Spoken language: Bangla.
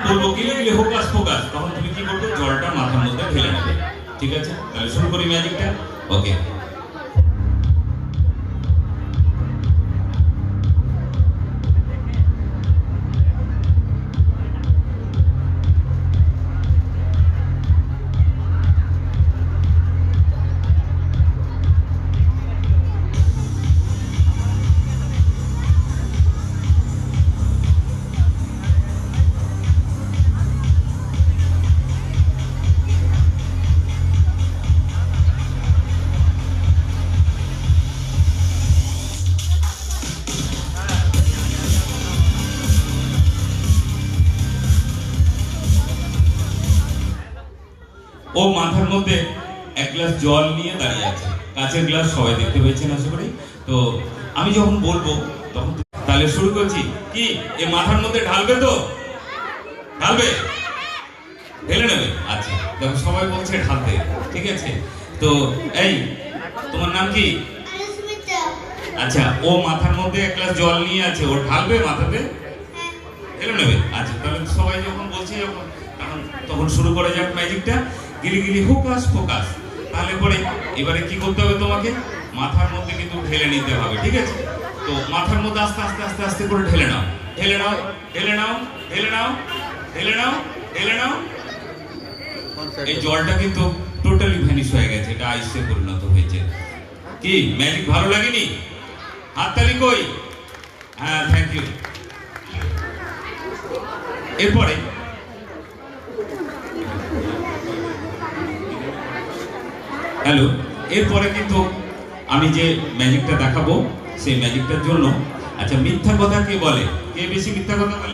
বলবো গিলে গিলে ফোকাস ফোকাস, তখন তুমি কি করবে, জলটা মাথার মধ্যে ঢেলে নেবে। ঠিক আছে, তাহলে শুরু করি ম্যাজিকটা। ওকে। ও মাথার মধ্যে এক গ্লাস জল নিয়ে দাঁড়িয়ে আছে, কাঁচের গ্লাস, সবাই দেখতে পেয়েছেন আশা করি। তো আমি যখন বলবো তখন তাহলে শুরু করছি। কি এ মাথার মধ্যে ঢালবে তো? ঢালবে? ঢেলে নেবে? আচ্ছা, দেখো সবাই বলছে ঢালতে। ঠিক আছে, তো এই তোমার নাম কি? আচ্ছা, ও মাথার মধ্যে এক গ্লাস জল নিয়ে আছে, ও ঢালবে মাথাতে? ঢেলে নেবে? আচ্ছা, তাহলে সবাই যখন বলছে যখন তখন শুরু করা যাক ম্যাজিকটা। গিলি গিলি ফোকাস ফোকাস। তাহলে পরে এবারে কি করতে হবে, তোমাকে মাথার মধ্যে কিন্তু ঢেলে নিতে হবে। ঠিক আছে, তো মাথার মধ্যে আস্তে আস্তে আস্তে আস্তে করে ঢেলে নাও, ঢেলে নাও, ঢেলে নাও, ঢেলে নাও, ঢেলে নাও, ঢেলে নাও। এই জলটা কিন্তু টোটালি ভ্যানিশ হয়ে গেছে, এটা আইসে পরিণত হয়েছে। কি ম্যাজিক ভালো লাগেনি? হাততালি কই? হ্যাঁ, থ্যাংক ইউ। এরপরে হ্যালো, এরপরে কিন্তু আমি যে ম্যাজিকটা দেখাবো সেই ম্যাজিকটার জন্য, আচ্ছা মিথ্যা কথা কে বলে? কে বেশি মিথ্যা কথা বলে?